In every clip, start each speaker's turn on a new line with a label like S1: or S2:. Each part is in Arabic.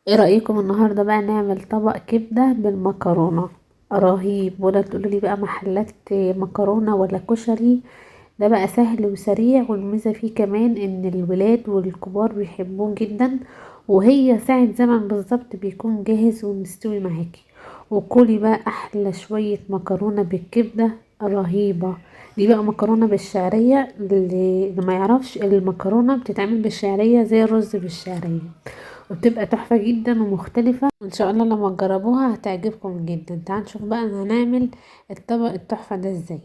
S1: ايه رأيكم النهاردة بقى نعمل طبق كبدة بالمكرونة؟ رهيب. ولا تقولوا لي بقى محلات مكرونة ولا كشري؟ ده بقى سهل وسريع، والميزة فيه كمان ان الولاد والكبار بيحبوه جدا، وهي ساعة زمن بالظبط بيكون جاهز ومستوي معاكي. وكلي بقى احلى شوية مكرونة بالكبدة رهيبة. دي بقى مكرونة بالشعرية، اللي ما يعرفش المكرونة بتتعمل بالشعرية زي الرز بالشعرية، وبتبقى تحفة جدا ومختلفة، وان شاء الله لما تجربوها هتعجبكم جدا. تعالوا نشوف بقى هنعمل الطبق التحفة ده ازاي.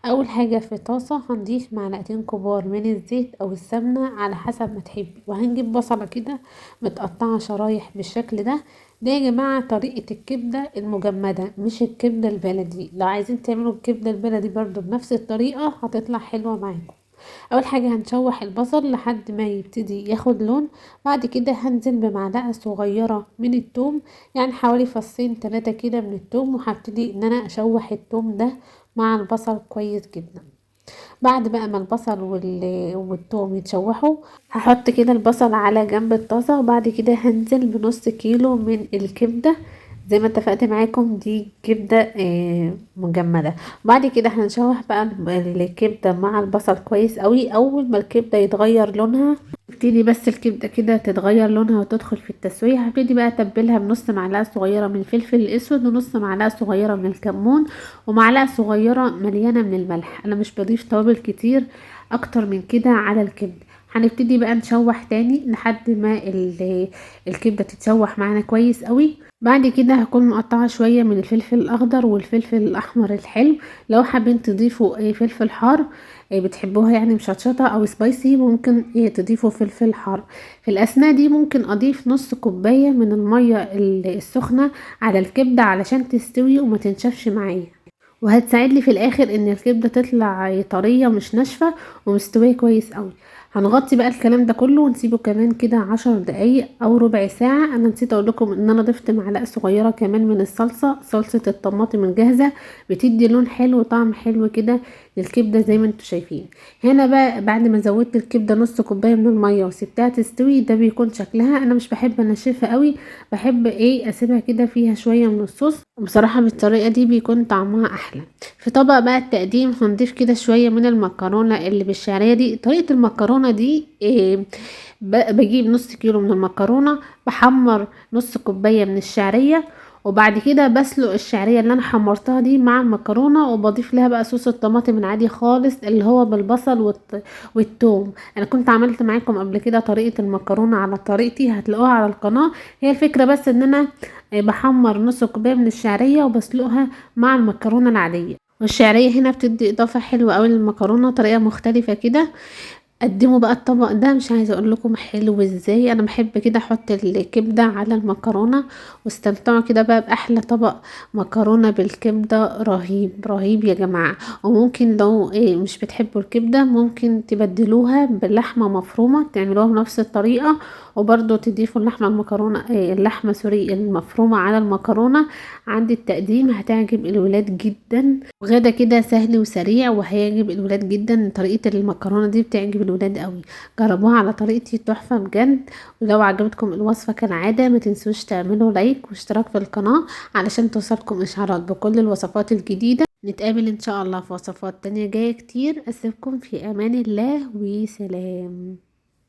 S1: اول حاجة في طاسة هنضيف معلقتين كبار من الزيت او السمنة على حسب ما تحبي، وهنجيب بصلة كده متقطعة شرايح بالشكل ده. ده يا جماعة طريقة الكبدة المجمدة، مش الكبدة البلدي. لو عايزين تعملوا الكبدة البلدي برضو بنفس الطريقة هتطلع حلوة معاكم. اول حاجة هنشوح البصل لحد ما يبتدي ياخد لون. بعد كده هنزل بمعلقة صغيرة من التوم، يعني حوالي فصين 3 كده من التوم، وهبتدي ان انا اشوح التوم ده مع البصل كويس جدا. بعد بقى ما البصل والثوم يتشوحوا، هحط كده البصل على جنب الطاسة، وبعد كده هنزل بنص كيلو من الكبدة. زي ما اتفقت معاكم دي كبدة مجمدة. بعد كده هنشوح بقى الكبدة مع البصل كويس قوي. اول ما الكبدة يتغير لونها، تبتدي بس الكبدة كده تتغير لونها وتدخل في التسوية، هبتدي بقى اتبلها بنص معلقة صغيرة من الفلفل الاسود، ونص معلقة صغيرة من الكمون، ومعلقة صغيرة مليانة من الملح. انا مش بضيف توابل كتير اكتر من كده على الكبدة. هنبتدي بقى نشوح تاني لحد ما الكبدة تتشوح معانا كويس قوي. بعد كده هكون مقطعة شوية من الفلفل الأخضر والفلفل الأحمر الحلو. لو حابين تضيفوا فلفل حار، بتحبوها يعني مشطشطة أو سبايسي، ممكن تضيفوا فلفل حار. في الأثناء دي ممكن أضيف نص كوباية من المية السخنة على الكبدة علشان تستوي وما تنشفش معايا، وهتساعد لي في الاخر ان الكبده تطلع طريه مش ناشفه ومستويه كويس قوي. هنغطي بقى الكلام ده كله ونسيبه كمان كده 10 دقايق او ربع ساعه. انا نسيت اقول لكم ان انا ضفت معلقه صغيره كمان من صلصه الطماطم الجاهزه، بتدي لون حلو وطعم حلو كده للكبده زي ما انتم شايفين. هنا بقى بعد ما زودت الكبده نص كوبايه من الميه وسبتها تستوي، ده بيكون شكلها. انا مش بحب انشفها قوي، بحب اسيبها كده فيها شويه من الصوص. بصراحة بالطريقة دي بيكون طعمها احلى. في طبق بقى التقديم هنضيف كده شوية من المكرونة اللي بالشعرية. دي طريقة المكرونة دي بجيب نص كيلو من المكرونة، بحمر نص كوباية من الشعرية، وبعد كده بسلق الشعرية اللي انا حمرتها دي مع المكرونة، وبضيف لها بقى صوص الطماطم العادي خالص اللي هو بالبصل والثوم. انا كنت عملت معاكم قبل كده طريقة المكرونة على طريقتي، هتلاقوها على القناة. هي الفكرة بس ان انا بحمر نص كوباية من الشعرية وبسلقها مع المكرونة العادية. والشعرية هنا بتدي اضافة حلوة اوي للمكرونة، طريقة مختلفة كده. قدموا بقى الطبق ده، مش عايزه اقول لكم حلو ازاي. انا بحب كده احط الكبده على المكرونه، واستمتعوا كده بقى باحلى طبق مكرونه بالكبده. رهيب رهيب يا جماعه. وممكن لو مش بتحبوا الكبده، ممكن تبدلوها باللحمه مفرومه، تعملوها بنفس الطريقه، وبرضو تضيفوا اللحمه المكرونه اللحمه سوري المفرومه على المكرونه. عند التقديم هتعجب الولاد جدا. وغدا كده سهل وسريع وهيعجب الولاد جدا. طريقة المكرونة دي بتعجب الولاد قوي. جربوها على طريقتي تحفة بجد. ولو عجبتكم الوصفة كالعادة ما تنسوش تعملوا لايك واشتراك في القناة علشان توصلكم اشعارات بكل الوصفات الجديدة. نتقابل ان شاء الله في وصفات تانية جاية كتير. اسيبكم في امان الله وسلام.